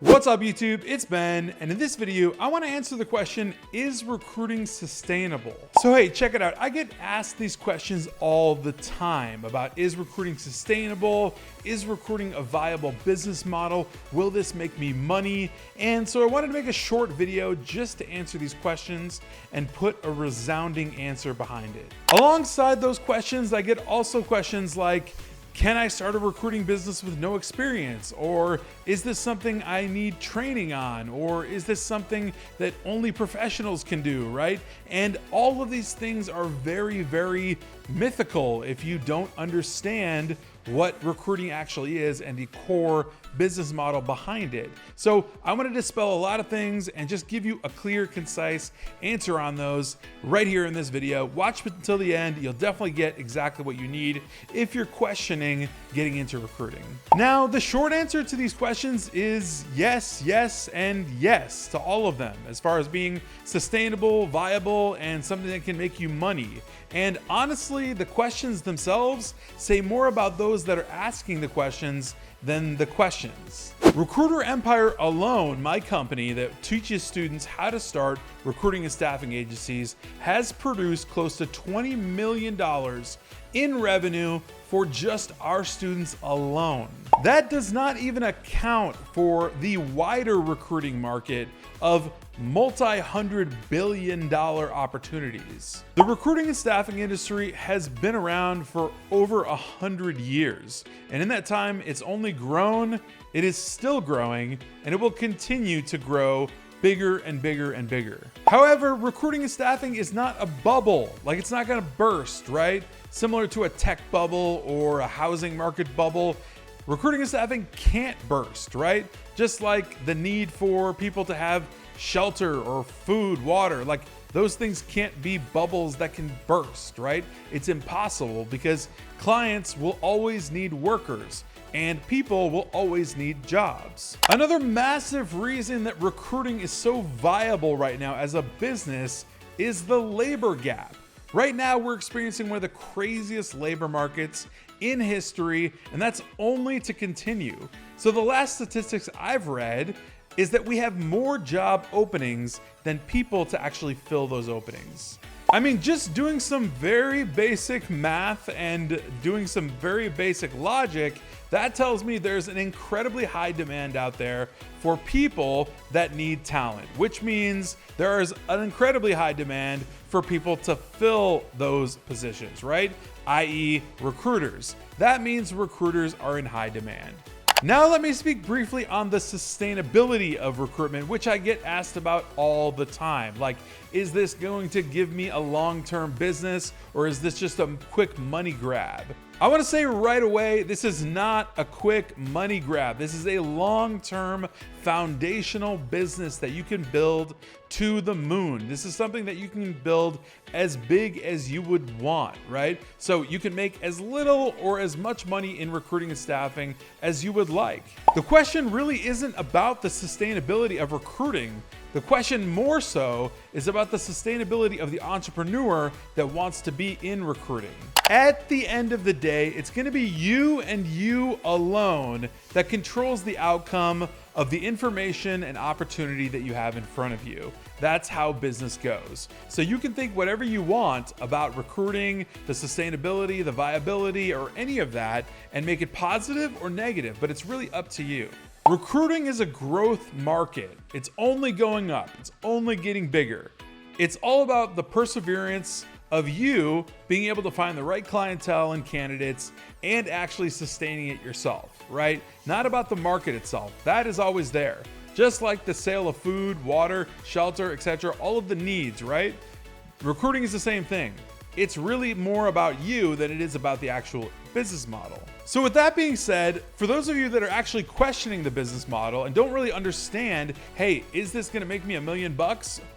What's up YouTube, it's Ben, and in this video, I want to answer the question, is recruiting sustainable? So hey, check it out. I get asked these questions all the time about is recruiting sustainable? Is recruiting a viable business model? Will this make me money? And so I wanted to make a short video just to answer these questions and put a resounding answer behind it. Alongside those questions, I get also questions like, can I start a recruiting business with no experience? Or is this something I need training on? Or is this something that only professionals can do, right? And all of these things are very, very mythical if you don't understand what recruiting actually is and the core business model behind it. So I want to dispel a lot of things and just give you a clear, concise answer on those right here in this video. Watch it until the end. You'll definitely get exactly what you need if you're questioning getting into recruiting. Now, the short answer to these questions is yes, yes, and yes to all of them, as far as being sustainable, viable, and something that can make you money. And honestly, the questions themselves say more about those that are asking the questions than the questions. Recruiter Empire alone, my company that teaches students how to start recruiting and staffing agencies, has produced close to $20 million in revenue for just our students alone. That does not even account for the wider recruiting market of multi-hundred billion dollar opportunities. The recruiting and staffing industry has been around for over 100 years. And in that time, it's only grown, it is still growing, and it will continue to grow bigger and bigger and bigger. However, recruiting and staffing is not a bubble. Like, it's not gonna burst, right? Similar to a tech bubble or a housing market bubble, recruiting and staffing can't burst, right? Just like the need for people to have shelter or food, water, like those things can't be bubbles that can burst, right? It's impossible because clients will always need workers and people will always need jobs. Another massive reason that recruiting is so viable right now as a business is the labor gap. Right now, we're experiencing one of the craziest labor markets in history, and that's only to continue. So the last statistics I've read is that we have more job openings than people to actually fill those openings. I mean, just doing some very basic math and doing some very basic logic, that tells me there's an incredibly high demand out there for people that need talent, which means there is an incredibly high demand for people to fill those positions, right? i.e. recruiters. That means recruiters are in high demand. Now let me speak briefly on the sustainability of recruitment, which I get asked about all the time. Like, is this going to give me a long-term business, or is this just a quick money grab? I want to say right away, this is not a quick money grab. This is a long-term foundational business that you can build to the moon. This is something that you can build as big as you would want, right? So you can make as little or as much money in recruiting and staffing as you would like. The question really isn't about the sustainability of recruiting. The question more so is about the sustainability of the entrepreneur that wants to be in recruiting. At the end of the day, it's going to be you and you alone that controls the outcome of the information and opportunity that you have in front of you. That's how business goes. So you can think whatever you want about recruiting, the sustainability, the viability, or any of that, and make it positive or negative, but it's really up to you. Recruiting is a growth market. It's only going up. It's only getting bigger. It's all about the perseverance of you being able to find the right clientele and candidates and actually sustaining it yourself, right? Not about the market itself. That is always there. Just like the sale of food, water, shelter, etc., all of the needs, right? Recruiting is the same thing. It's really more about you than it is about the actual business model. So with that being said, for those of you that are actually questioning the business model and don't really understand, hey, is this gonna make me $1 million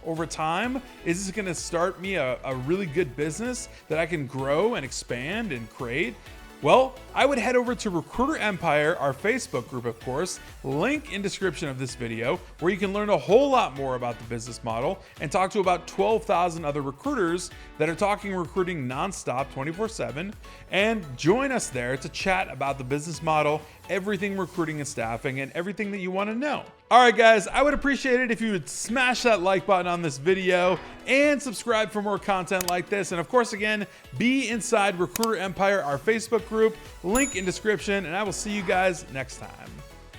over time? Is this gonna start me a really good business that I can grow and expand and create? Well, I would head over to Recruiter Empire, our Facebook group, of course, link in description of this video, where you can learn a whole lot more about the business model and talk to about 12,000 other recruiters that are talking recruiting nonstop 24/7, and join us there to chat about the business model, everything recruiting and staffing, and everything that you want to know. All right, guys, I would appreciate it if you would smash that like button on this video and subscribe for more content like this. And of course, again, be inside Recruiter Empire, our Facebook group, link in description, and I will see you guys next time.